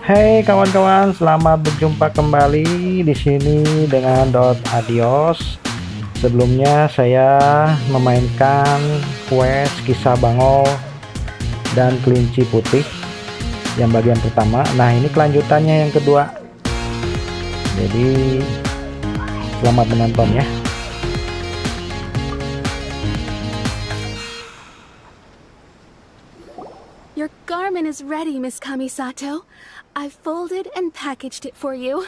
Hai kawan-kawan, selamat berjumpa kembali di sini dengan Adios. Sebelumnya saya memainkan quest Kisah Bangau dan Kelinci Putih yang bagian pertama. Nah, ini kelanjutannya yang kedua. Jadi selamat menonton ya. Your garment is ready, Miss Kamisato. I've folded and packaged it for you.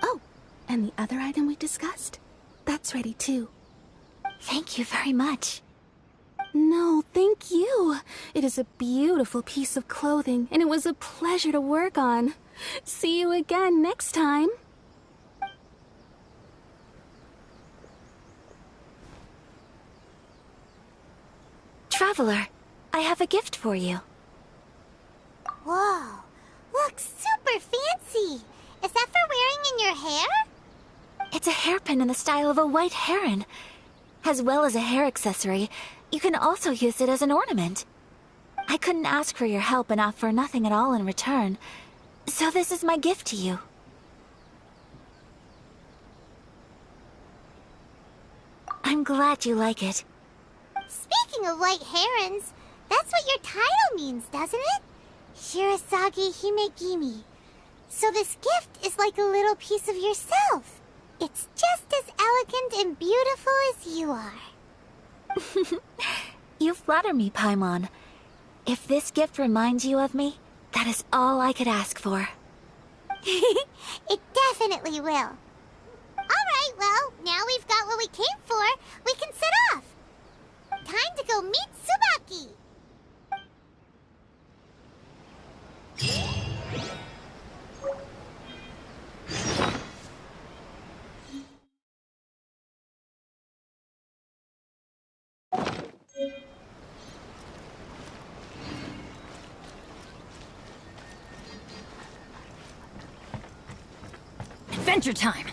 Oh, and the other item we discussed? That's ready too. Thank you very much. No, thank you. It is a beautiful piece of clothing, and it was a pleasure to work on. See you again next time. Traveler, I have a gift for you. Whoa, looks super fancy. Is that for wearing in your hair? It's a hairpin in the style of a white heron. As well as a hair accessory, you can also use it as an ornament. I couldn't ask for your help and offer nothing at all in return, so this is my gift to you. I'm glad you like it. Speaking of white herons, that's what your title means, doesn't it? Shirasagi Himegimi. So this gift is like a little piece of yourself. It's just as elegant and beautiful as you are. You flatter me, Paimon. If this gift reminds you of me, that is all I could ask for. It definitely will. Alright, well, now we've got what we came for, we can set off. Time to go meet Tsubaki. Adventure time!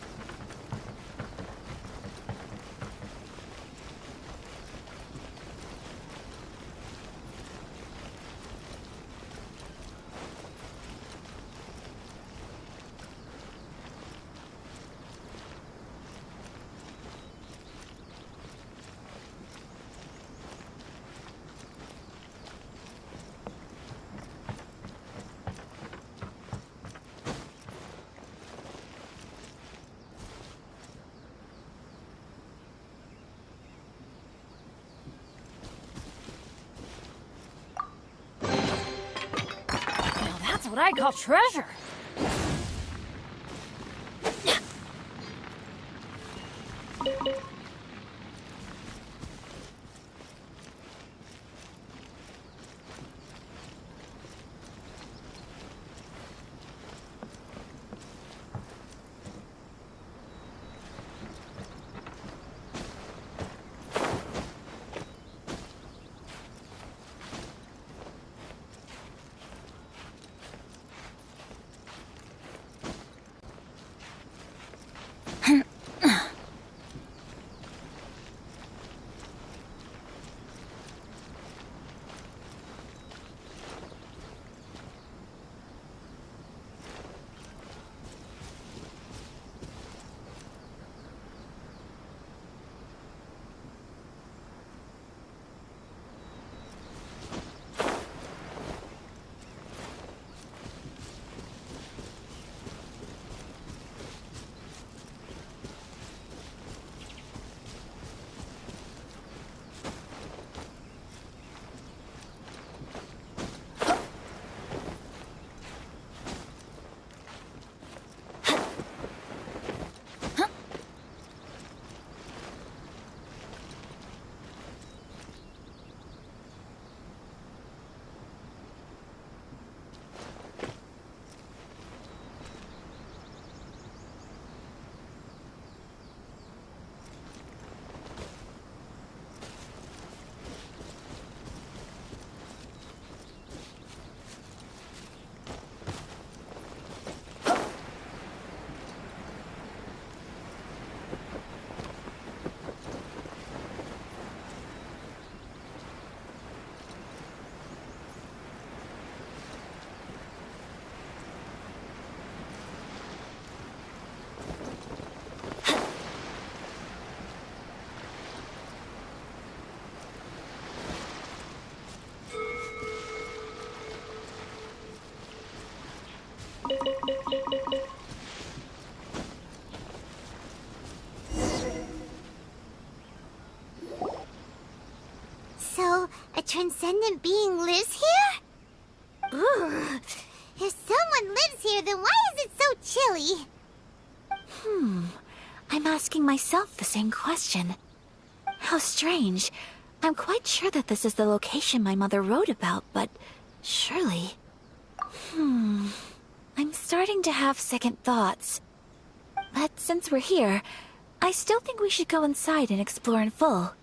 That's what I call treasure. So, a transcendent being lives here? Ugh. If someone lives here, then why is it so chilly? I'm asking myself the same question. How strange. I'm quite sure that this is the location my mother wrote about, but surely... I'm starting to have second thoughts. But since we're here, I still think we should go inside and explore in full.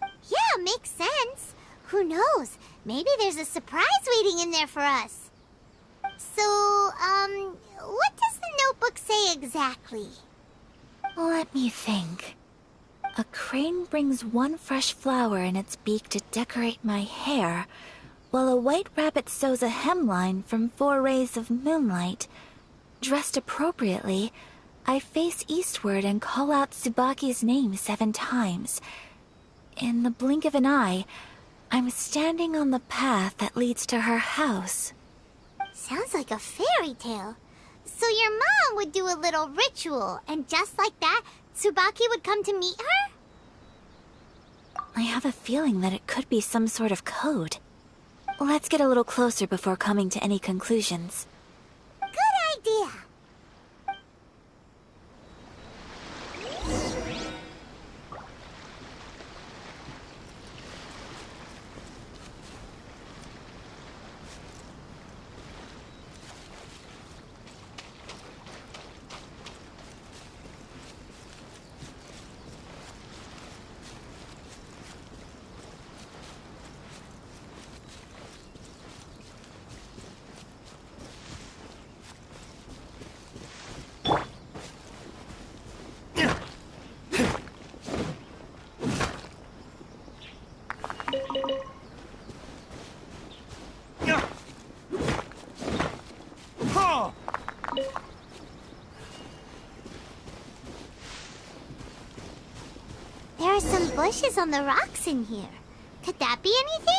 Yeah, makes sense. Who knows? Maybe there's a surprise waiting in there for us. So, what does the notebook say exactly? Let me think. A crane brings one fresh flower in its beak to decorate my hair, while a white rabbit sews a hemline from 4 rays of moonlight. Dressed appropriately, I face eastward and call out Tsubaki's name 7 times. In the blink of an eye, I'm standing on the path that leads to her house. Sounds like a fairy tale. So your mom would do a little ritual, and just like that, Tsubaki would come to meet her? I have a feeling that it could be some sort of code. Let's get a little closer before coming to any conclusions. Good idea. There are some bushes on the rocks in here. Could that be anything?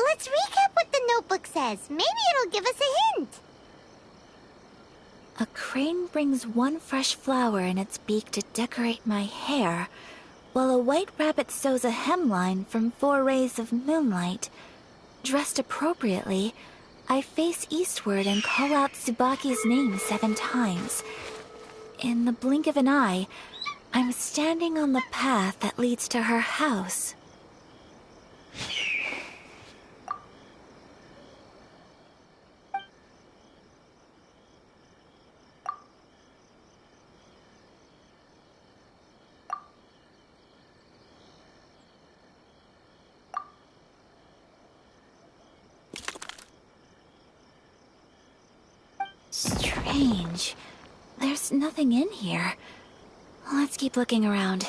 Let's recap what the notebook says. Maybe it'll give us a hint. A crane brings one fresh flower in its beak to decorate my hair, while a white rabbit sews a hemline from 4 rays of moonlight. Dressed appropriately, I face eastward and call out Tsubaki's name 7 times. In the blink of an eye, I'm standing on the path that leads to her house. Strange. There's nothing in here. Let's keep looking around.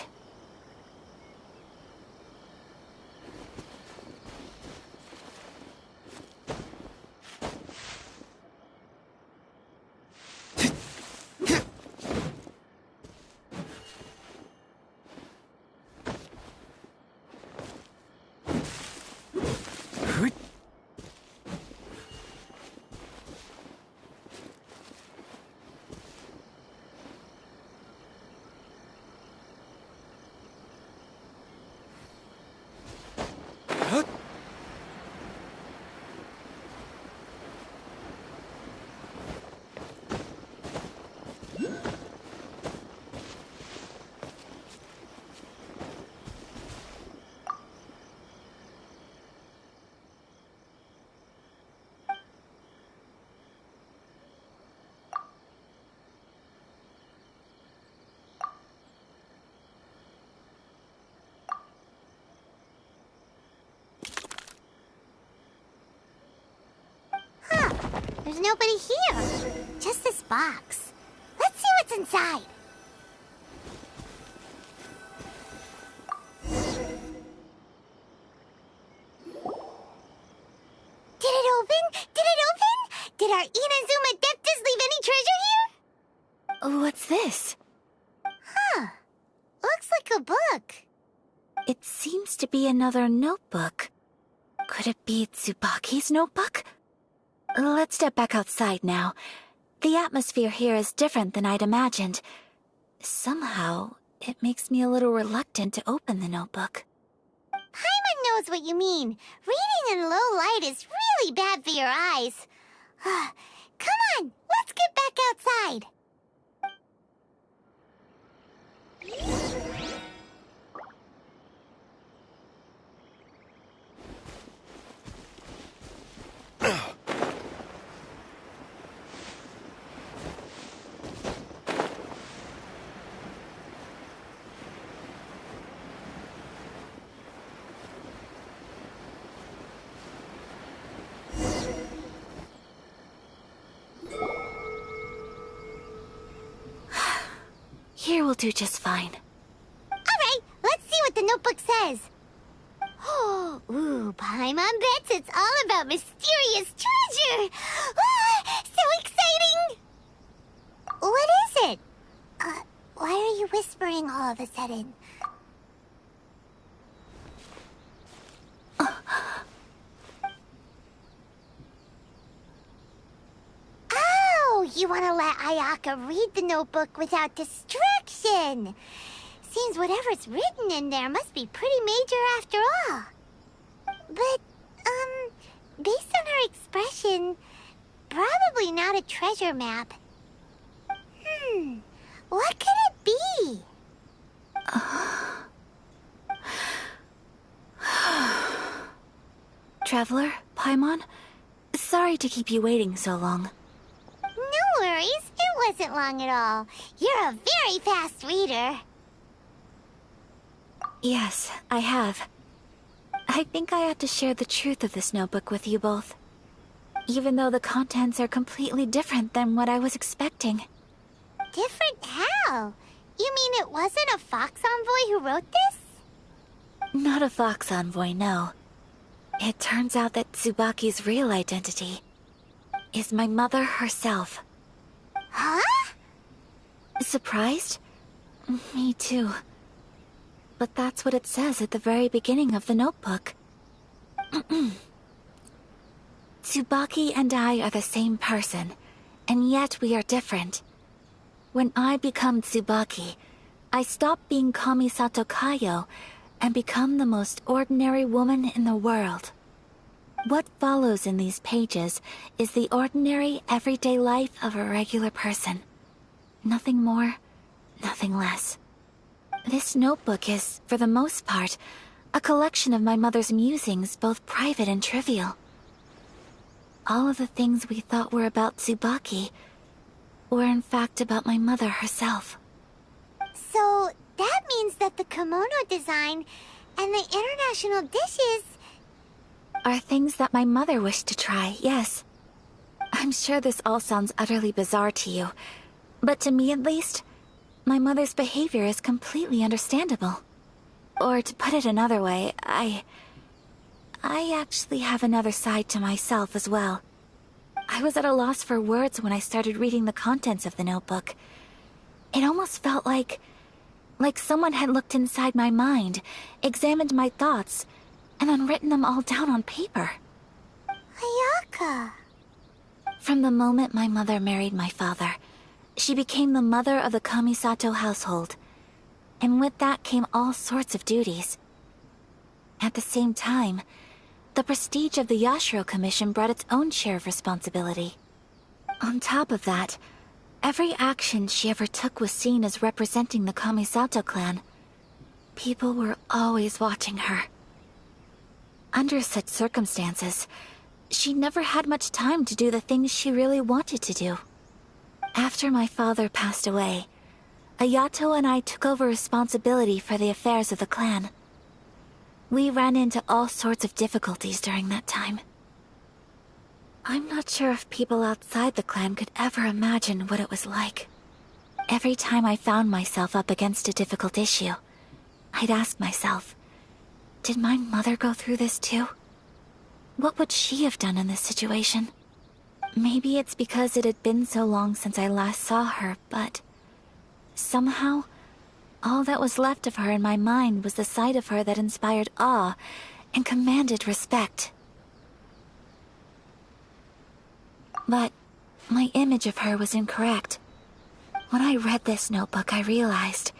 There's nobody here. Just this box. Let's see what's inside. Did it open? Did it open? Did our Inazuma Adeptus leave any treasure here? What's this? Huh. Looks like a book. It seems to be another notebook. Could it be Tsubaki's notebook? Let's step back outside now. The atmosphere here is different than I'd imagined. Somehow, it makes me a little reluctant to open the notebook. Paimon knows what you mean. Reading in low light is really bad for your eyes. Come on, let's get back outside. here will do just fine. Alright, let's see what the notebook says. Ooh, Paimon bets it's all about mysterious treasure! Ah, so exciting! What is it? Why are you whispering all of a sudden? Oh, you want to let Ayaka read the notebook without distraction. Seems whatever's written in there must be pretty major after all. But, based on her expression, probably not a treasure map. What could it be? Traveler, Paimon, sorry to keep you waiting so long. No worries, it wasn't long at all. You're a very fast reader. Yes, I have. I think I have to share the truth of this notebook with you both. Even though the contents are completely different than what I was expecting. Different how? You mean it wasn't a Fox Envoy who wrote this? Not a Fox Envoy, no. It turns out that Tsubaki's real identity is my mother herself. Huh? Surprised? Me too. But that's what it says at the very beginning of the notebook. Tsubaki and I are the same person, and yet we are different. When I become Tsubaki, I stop being Kamisato Kayo and become the most ordinary woman in the world. What follows in these pages is the ordinary, everyday life of a regular person. Nothing more, nothing less. This notebook is, for the most part, a collection of my mother's musings, both private and trivial. All of the things we thought were about Tsubaki were in fact about my mother herself. So, that means that the kimono design and the international dishes... Are things that my mother wished to try, yes. I'm sure this all sounds utterly bizarre to you, but to me at least, my mother's behavior is completely understandable. Or to put it another way, I actually have another side to myself as well. I was at a loss for words when I started reading the contents of the notebook. It almost felt like someone had looked inside my mind, examined my thoughts, and then written them all down on paper. Ayaka... From the moment my mother married my father, she became the mother of the Kamisato household, and with that came all sorts of duties. At the same time, the prestige of the Yashiro Commission brought its own share of responsibility. On top of that, every action she ever took was seen as representing the Kamisato clan. People were always watching her. Under such circumstances, she never had much time to do the things she really wanted to do. After my father passed away, Ayato and I took over responsibility for the affairs of the clan. We ran into all sorts of difficulties during that time. I'm not sure if people outside the clan could ever imagine what it was like. Every time I found myself up against a difficult issue, I'd ask myself, did my mother go through this too? What would she have done in this situation? Maybe it's because it had been so long since I last saw her, but somehow, all that was left of her in my mind was the side of her that inspired awe and commanded respect. But my image of her was incorrect. When I read this notebook, I realized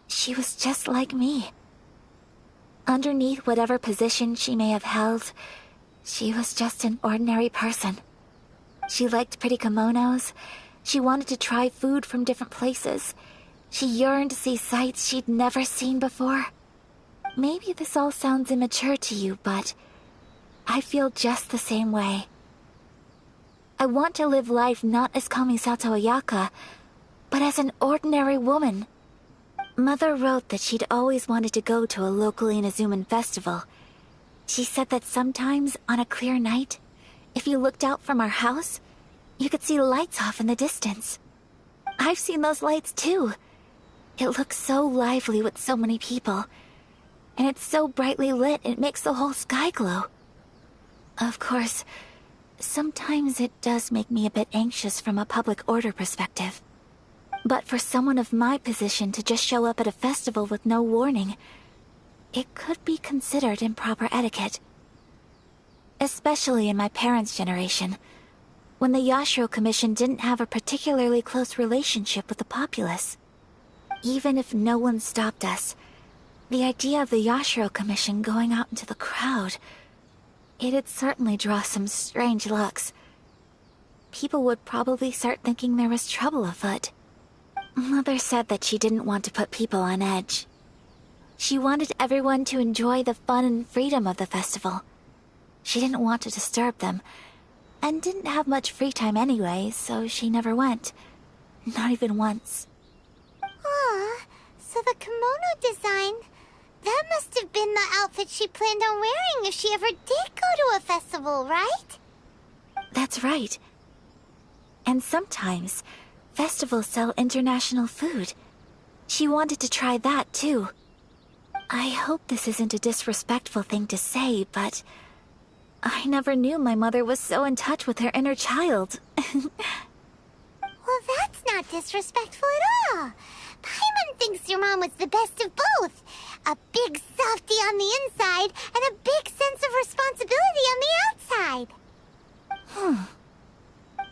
she was just like me. Underneath whatever position she may have held, she was just an ordinary person. She liked pretty kimonos. She wanted to try food from different places. She yearned to see sights she'd never seen before. Maybe this all sounds immature to you, but I feel just the same way. I want to live life not as Kamisato Ayaka, but as an ordinary woman. Mother wrote that she'd always wanted to go to a local Inazuman festival. She said that sometimes, on a clear night, if you looked out from our house, you could see lights off in the distance. I've seen those lights too, It looks so lively with so many people. And it's so brightly lit, it makes the whole sky glow. Of course, sometimes it does make me a bit anxious from a public order perspective. But for someone of my position to just show up at a festival with no warning, it could be considered improper etiquette. Especially in my parents' generation, when the Yashiro Commission didn't have a particularly close relationship with the populace. Even if no one stopped us, the idea of the Yashiro Commission going out into the crowd, it'd certainly draw some strange looks. People would probably start thinking there was trouble afoot. Mother said that she didn't want to put people on edge. She wanted everyone to enjoy the fun and freedom of the festival. She didn't want to disturb them, and didn't have much free time anyway, so she never went. Not even once. Aw, so the kimono design, that must have been the outfit she planned on wearing if she ever did go to a festival, right? That's right. And sometimes, festivals sell international food. She wanted to try that too. I hope this isn't a disrespectful thing to say, but I never knew my mother was so in touch with her inner child. Well, that's not disrespectful at all. Paimon thinks your mom was the best of both. A big softie on the inside and a big sense of responsibility on the outside.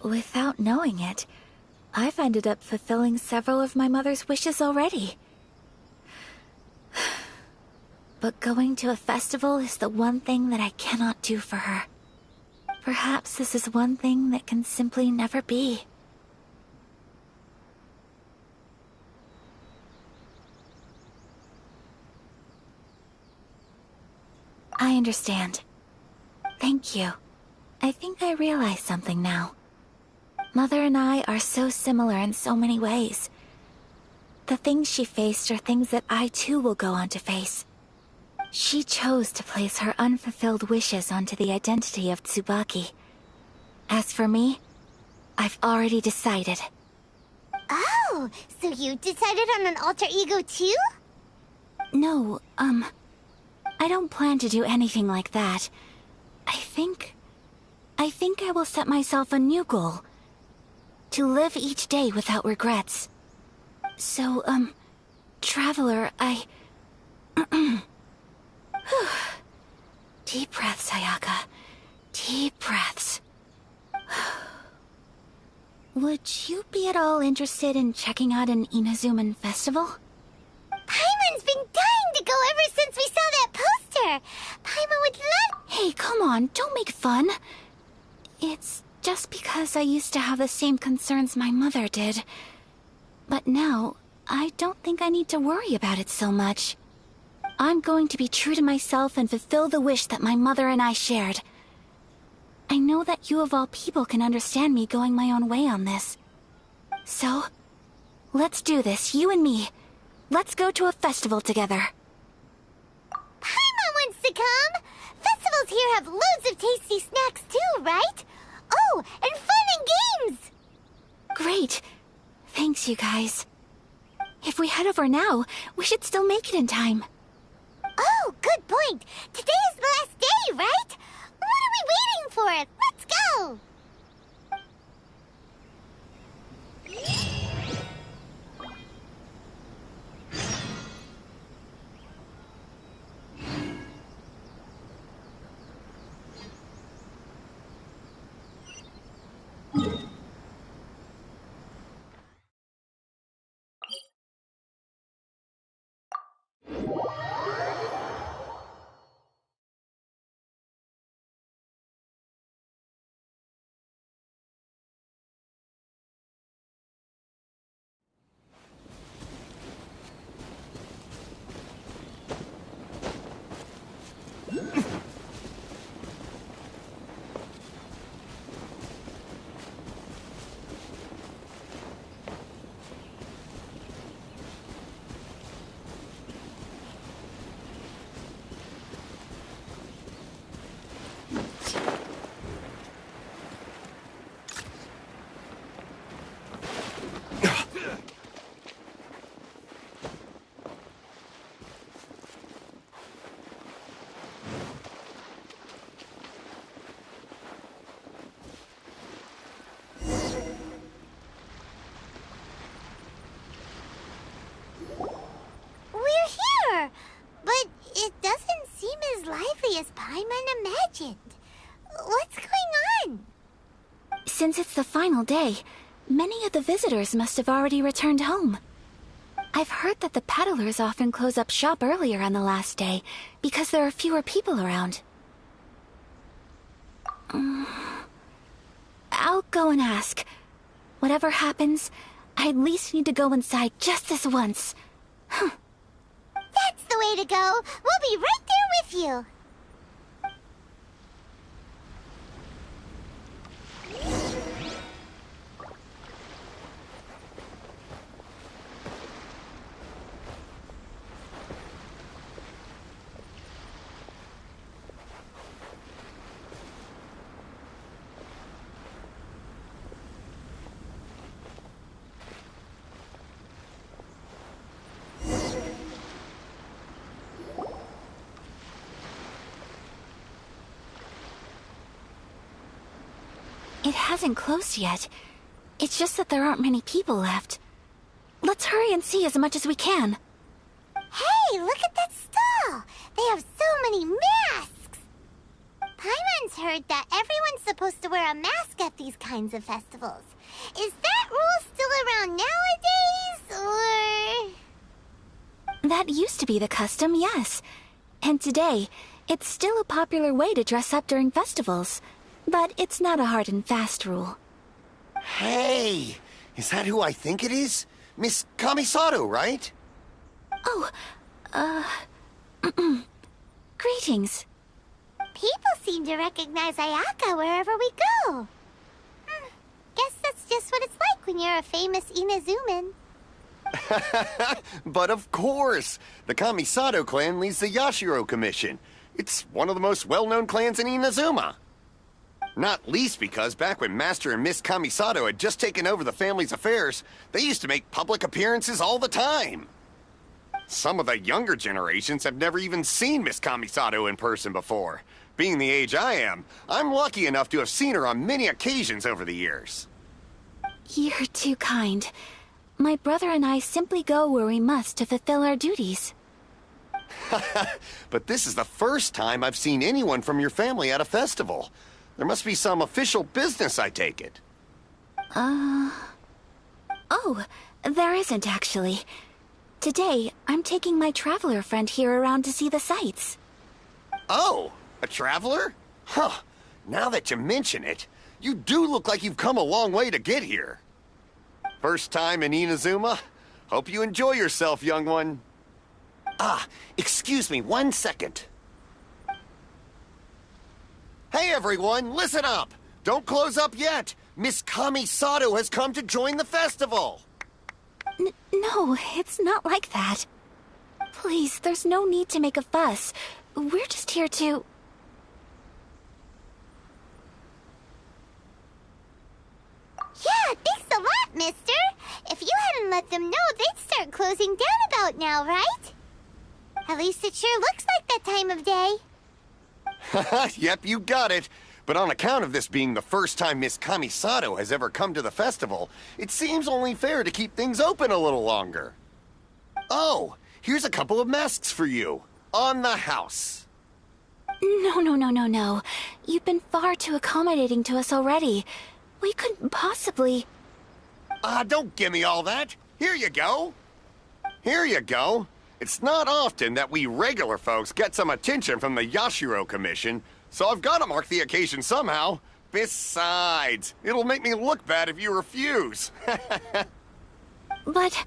Without knowing it, I've ended up fulfilling several of my mother's wishes already. But going to a festival is the one thing that I cannot do for her. Perhaps this is one thing that can simply never be. I understand. Thank you. I think I realize something now. Mother and I are so similar in so many ways. The things she faced are things that I too will go on to face. She chose to place her unfulfilled wishes onto the identity of Tsubaki. As for me, I've already decided. Oh, so you decided on an alter ego too? No, I don't plan to do anything like that. I think I will set myself a new goal. To live each day without regrets. So, Traveler, Deep breaths, Ayaka. Deep breaths. Would you be at all interested in checking out an Inazuman festival? Paimon's been dying to go ever since we saw that poster. Paimon would love... Hey, come on, don't make fun. It's just because I used to have the same concerns my mother did. But now, I don't think I need to worry about it so much. I'm going to be true to myself and fulfill the wish that my mother and I shared. I know that you of all people can understand me going my own way on this. So, let's do this, you and me. Let's go to a festival together. Paimon wants to come! Festivals here have loads of tasty snacks too, right? Oh, and fun and games! Great. Thanks, you guys. If we head over now, we should still make it in time. Oh, good point. Today is the last day, right? What are we waiting for? Let's go! as Paimon imagined. What's going on? Since it's the final day, many of the visitors must have already returned home. I've heard that the peddlers often close up shop earlier on the last day because there are fewer people around. I'll go and ask. Whatever happens, I at least need to go inside just this once. That's the way to go. We'll be right there with you. It hasn't closed yet. It's just that there aren't many people left. Let's hurry and see as much as we can. Hey, look at that stall! They have so many masks! Paimon's heard that everyone's supposed to wear a mask at these kinds of festivals. Is that rule still around nowadays, or...? That used to be the custom, yes. And today, it's still a popular way to dress up during festivals. But it's not a hard and fast rule. Hey! Is that who I think it is? Miss Kamisato, right? Oh, greetings. People seem to recognize Ayaka wherever we go. Guess that's just what it's like when you're a famous Inazuman. But of course! The Kamisato clan leads the Yashiro Commission. It's one of the most well-known clans in Inazuma. Not least because back when Master and Miss Kamisato had just taken over the family's affairs, they used to make public appearances all the time. Some of the younger generations have never even seen Miss Kamisato in person before. Being the age I am, I'm lucky enough to have seen her on many occasions over the years. You're too kind. My brother and I simply go where we must to fulfill our duties. But this is the first time I've seen anyone from your family at a festival. There must be some official business, I take it. Oh, there isn't actually. Today, I'm taking my traveler friend here around to see the sights. Oh, a traveler? Huh. Now that you mention it, you do look like you've come a long way to get here. First time in Inazuma? Hope you enjoy yourself, young one. Ah, excuse me 1 second. Hey everyone, listen up! Don't close up yet! Miss Kamisato has come to join the festival! No, it's not like that. Please, there's no need to make a fuss. We're just here to... Yeah, thanks a lot, mister. If you hadn't let them know, they'd start closing down about now, right? At least it sure looks like that time of day. Yep, you got it. But on account of this being the first time Miss Kamisato has ever come to the festival, it seems only fair to keep things open a little longer. Oh, here's a couple of masks for you. On the house. No. You've been far too accommodating to us already. We couldn't possibly... Don't give me all that. Here you go. Here you go. It's not often that we regular folks get some attention from the Yashiro Commission, so I've got to mark the occasion somehow. Besides, it'll make me look bad if you refuse. But...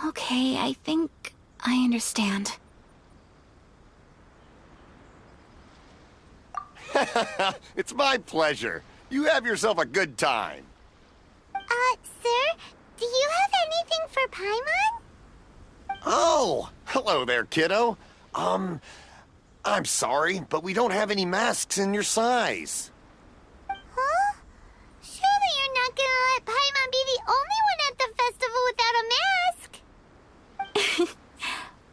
Okay, I think I understand. It's my pleasure. You have yourself a good time. Sir, do you have anything for Paimon? Oh, hello there, kiddo. I'm sorry, but we don't have any masks in your size. Huh? Surely you're not gonna let Paimon be the only one at the festival without a mask?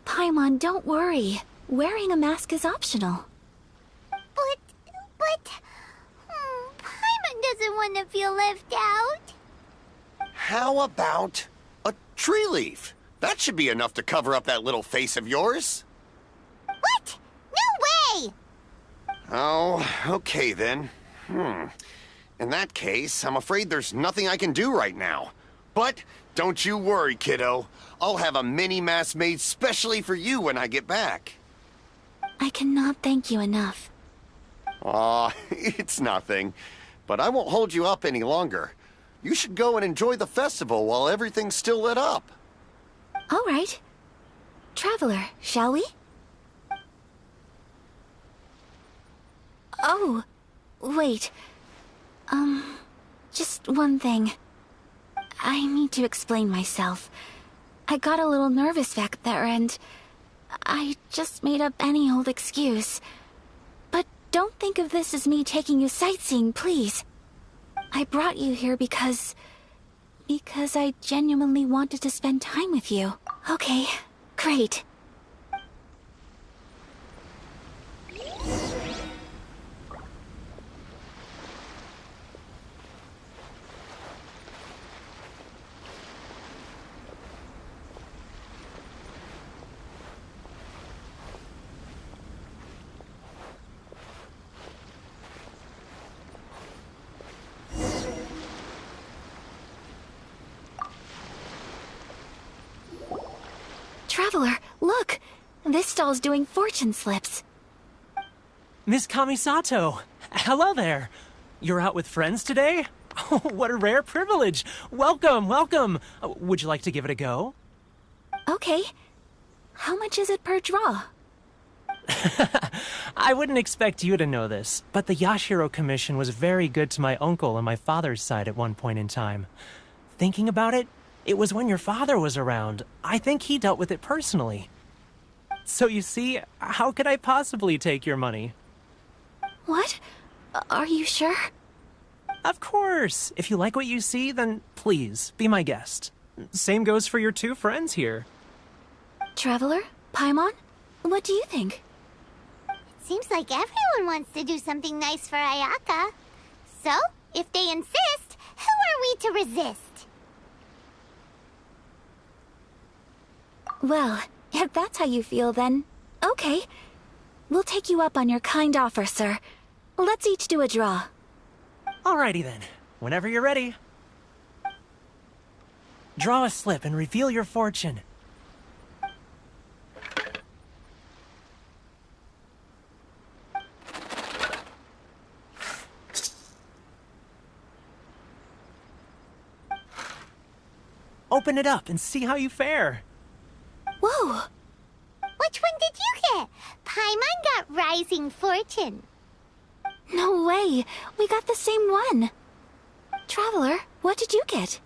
Paimon, don't worry. Wearing a mask is optional. Paimon doesn't want to feel left out. How about a tree leaf? That should be enough to cover up that little face of yours. What? No way! Oh, okay then. In that case, I'm afraid there's nothing I can do right now. But don't you worry, kiddo. I'll have a mini-mask made specially for you when I get back. I cannot thank you enough. Aw, it's nothing. But I won't hold you up any longer. You should go and enjoy the festival while everything's still lit up. All right. Traveler, shall we? Oh, wait. Just one thing. I need to explain myself. I got a little nervous back there and I just made up any old excuse. But don't think of this as me taking you sightseeing, please. I brought you here because I genuinely wanted to spend time with you. Okay, great. Traveler, look! This stall's doing fortune slips. Miss Kamisato! Hello there! You're out with friends today? Oh, what a rare privilege! Welcome, welcome! Would you like to give it a go? Okay. How much is it per draw? I wouldn't expect you to know this, but the Yashiro Commission was very good to my uncle on my father's side at one point in time. Thinking about it, it was when your father was around. I think he dealt with it personally. So you see, how could I possibly take your money? What? Are you sure? Of course! If you like what you see, then please, be my guest. Same goes for your two friends here. Traveler? Paimon? What do you think? Seems like everyone wants to do something nice for Ayaka. So, if they insist, who are we to resist? Well, if that's how you feel, then okay. We'll take you up on your kind offer, sir. Let's each do a draw. Alrighty then, whenever you're ready. Draw a slip and reveal your fortune. Open it up and see how you fare. Whoa! Which one did you get? Paimon got Rising Fortune. No way! We got the same one! Traveler, what did you get?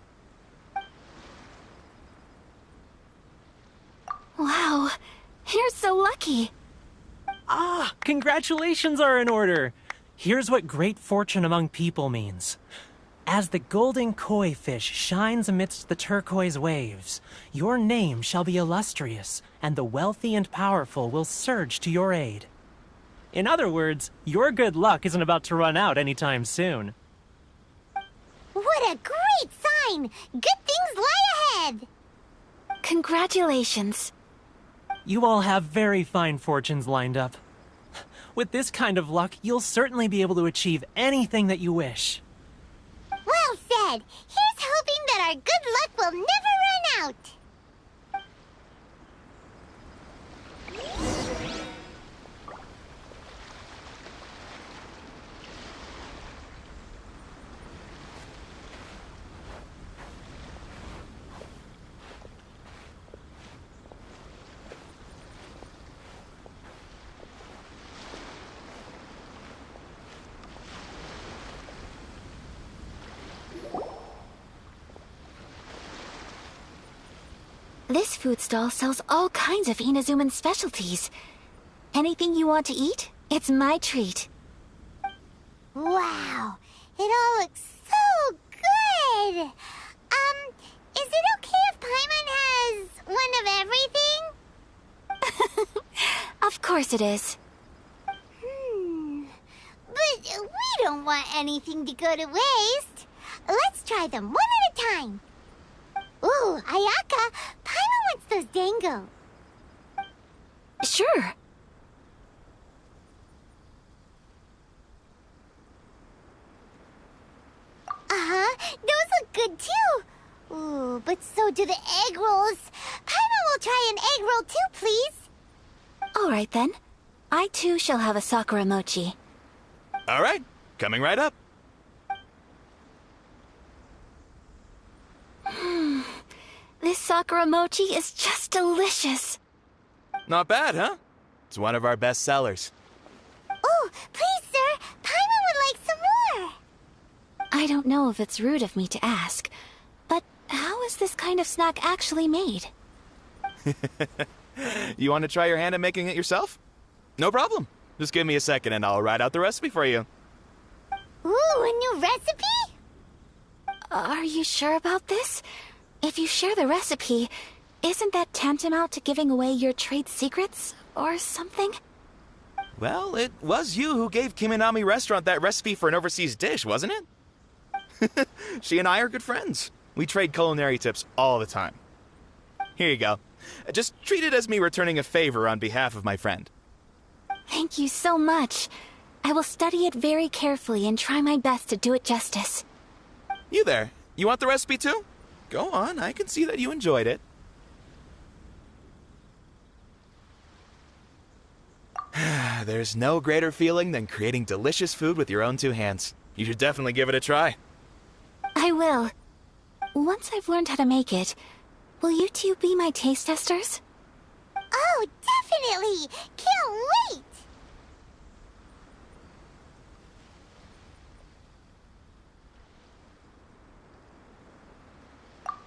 Wow, you're so lucky! Ah, congratulations are in order. Here's what great fortune among people means. As the golden koi fish shines amidst the turquoise waves, your name shall be illustrious, and the wealthy and powerful will surge to your aid. In other words, your good luck isn't about to run out anytime soon. What a great sign! Good things lie ahead! Congratulations. You all have very fine fortunes lined up. With this kind of luck, you'll certainly be able to achieve anything that you wish. Well said! Here's hoping that our good luck will never run out! This food stall sells all kinds of Inazuman specialties. Anything you want to eat, it's my treat. Wow! It all looks so good! Is it okay if Paimon has one of everything? Of course it is. But we don't want anything to go to waste. Let's try them one at a time. Ooh, Ayaka, Paimon wants those dango. Sure. those look good too. Ooh, but so do the egg rolls. Paimon will try an egg roll too, please. All right then. I too shall have a Sakura mochi. All right, coming right up. This Sakura mochi is just delicious. Not bad, huh? It's one of our best sellers. Oh, please, sir. Paimon would like some more. I don't know if it's rude of me to ask, but how is this kind of snack actually made? You want to try your hand at making it yourself? No problem. Just give me a second and I'll write out the recipe for you. Ooh, a new recipe? Are you sure about this? If you share the recipe, isn't that tantamount to giving away your trade secrets or something? Well, it was you who gave Kiminami Restaurant that recipe for an overseas dish, wasn't it? She and I are good friends. We trade culinary tips all the time. Here you go. Just treat it as me returning a favor on behalf of my friend. Thank you so much. I will study it very carefully and try my best to do it justice. You there, you want the recipe too? Go on, I can see that you enjoyed it. There's no greater feeling than creating delicious food with your own two hands. You should definitely give it a try. I will. Once I've learned how to make it, will you two be my taste testers? Oh, definitely. Can't wait.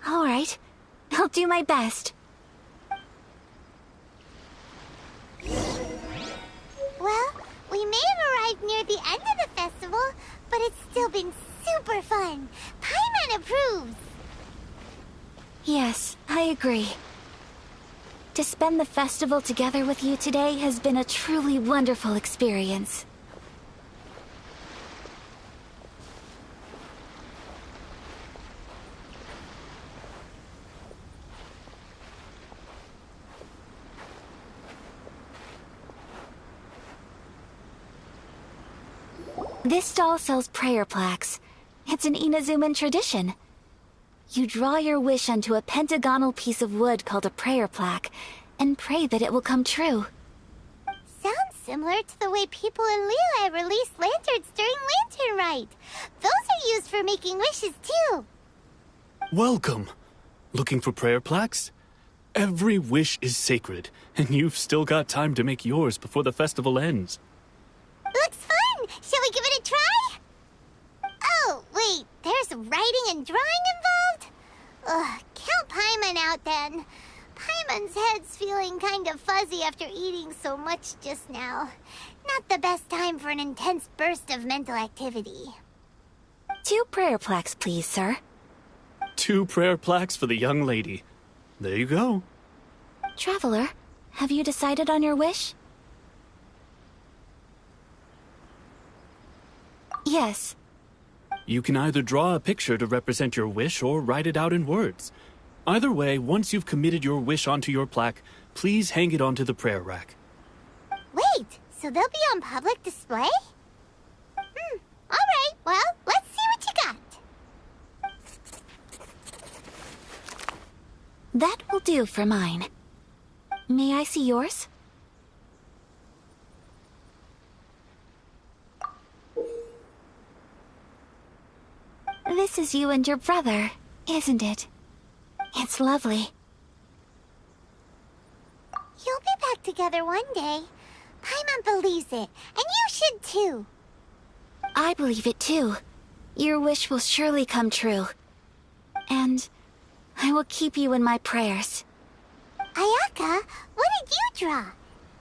All right. I'll do my best. Well, we may have arrived near the end of the festival, but it's still been super fun. Paimon approves. Yes, I agree. To spend the festival together with you today has been a truly wonderful experience. This stall sells prayer plaques. It's an Inazuman tradition. You draw your wish onto a pentagonal piece of wood called a prayer plaque, and pray that it will come true. Sounds similar to the way people in Liyue release lanterns during Lantern Rite. Those are used for making wishes too. Welcome. Looking for prayer plaques? Every wish is sacred, and you've still got time to make yours before the festival ends. Looks fun! Shall we give it a try? Oh, wait, there's writing and drawing involved? Ugh, count Paimon out then. Paimon's head's feeling kind of fuzzy after eating so much just now. Not the best time for an intense burst of mental activity. 2 prayer plaques, please, sir. 2 prayer plaques for the young lady. There you go. Traveler, have you decided on your wish? Yes. You can either draw a picture to represent your wish or write it out in words. Either way, once you've committed your wish onto your plaque, please hang it onto the prayer rack. Wait, so they'll be on public display? Alright, well, let's see what you got. That will do for mine. May I see yours? This is you and your brother, isn't it? It's lovely. You'll be back together one day. Paimon believes it, and you should too. I believe it too. Your wish will surely come true. And I will keep you in my prayers. Ayaka, what did you draw?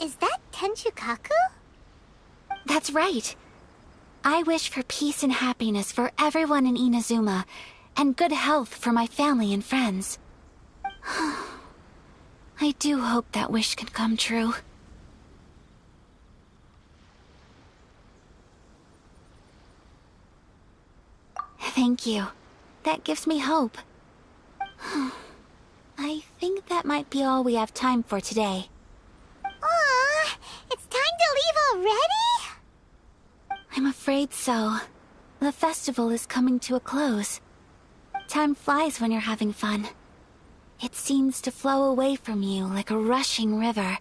Is that Tenchukaku? That's right. I wish for peace and happiness for everyone in Inazuma, and good health for my family and friends. I do hope that wish can come true. Thank you. That gives me hope. I think that might be all we have time for today. Aw, it's time to leave already? I'm afraid so. The festival is coming to a close. time flies when you're having fun. It seems to flow away from you like a rushing river,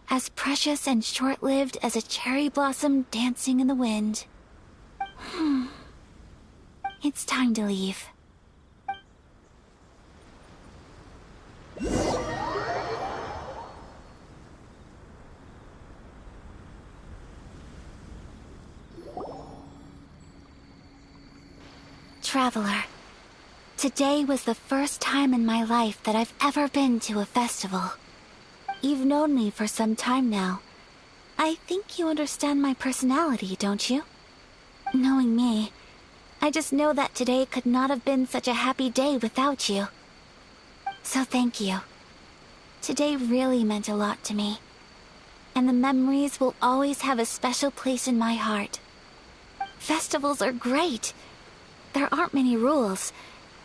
as precious and short-lived as a cherry blossom dancing in the wind. It's time to leave. Traveler, today was the first time in my life that I've ever been to a festival. You've known me for some time now. I think you understand my personality, don't you? Knowing me, I just know that today could not have been such a happy day without you. So thank you. Today really meant a lot to me. And the memories will always have a special place in my heart. Festivals are great. There aren't many rules.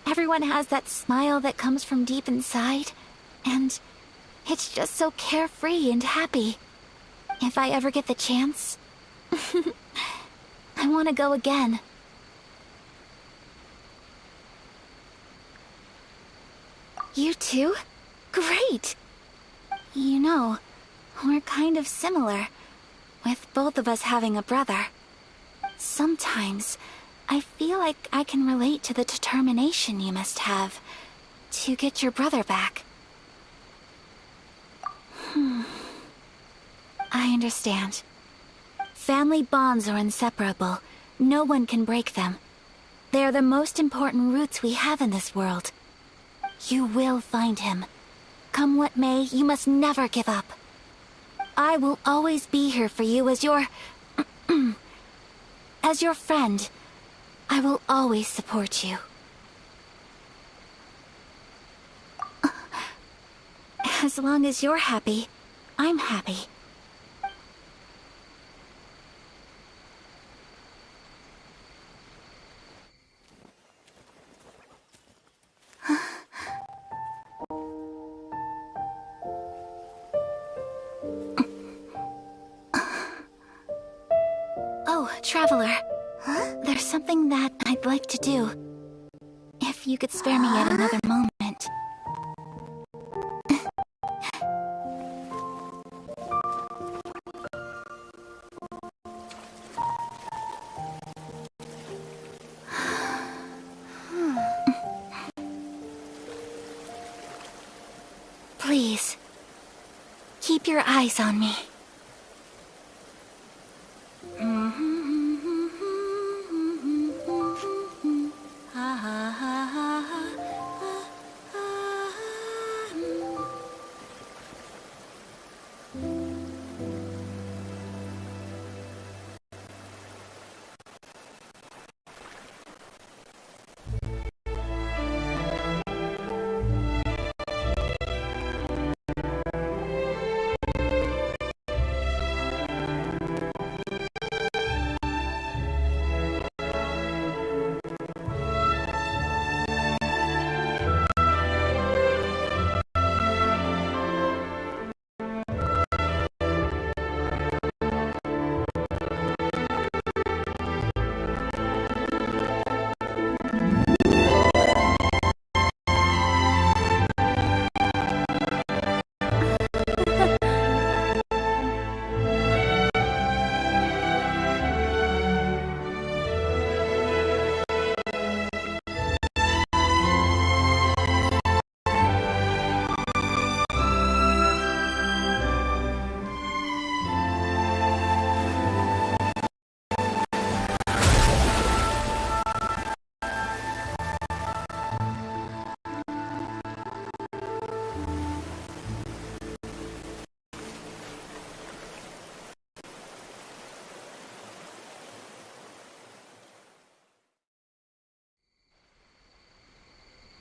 Everyone has that smile that comes from deep inside. And it's just so carefree and happy. If I ever get the chance, I want to go again. You too? Great! You know, we're kind of similar, with both of us having a brother. Sometimes, I feel like I can relate to the determination you must have to get your brother back. I understand. Family bonds are inseparable. No one can break them. They are the most important roots we have in this world. You will find him. Come what may, you must never give up. I will always be here for you as your... as your friend. I will always support you. As long as you're happy, I'm happy. Oh, Traveler. Huh? There's something that I'd like to do. If you could spare me yet another moment. Please, keep your eyes on me.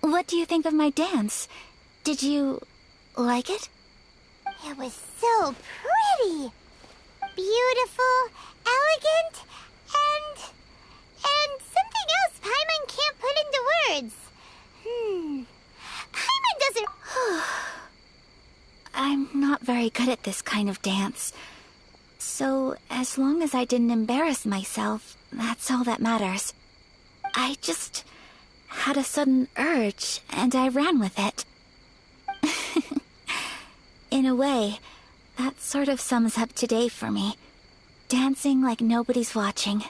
What do you think of my dance? Did you like it? It was so pretty. Beautiful, elegant, and something else Paimon can't put into words. Paimon doesn't... I'm not very good at this kind of dance. So, as long as I didn't embarrass myself, that's all that matters. I just had a sudden urge, and I ran with it. In a way, that sort of sums up today for me. Dancing like nobody's watching.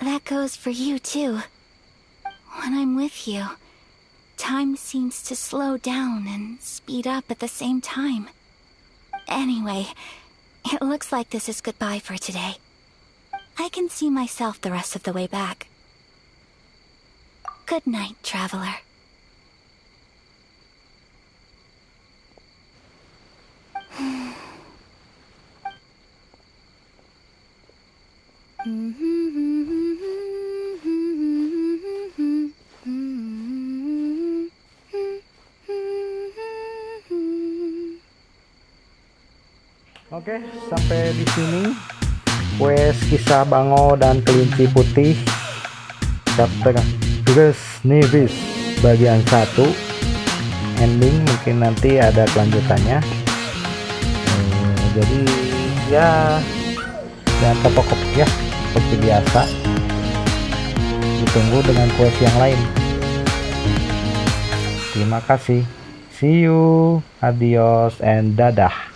That goes for you, too. When I'm with you, time seems to slow down and speed up at the same time. Anyway, it looks like this is goodbye for today. I can see myself the rest of the way back. Good night, traveler. Oke, sampai di sini quest Kisah Bangau dan Kelinci Putih chapter Dress Nevis bagian 1 ending. Mungkin nanti ada kelanjutannya. Jadi ya jangan kapok-kapok ya, seperti biasa. Ditunggu dengan quest yang lain. Terima kasih. See you, adios, and dadah.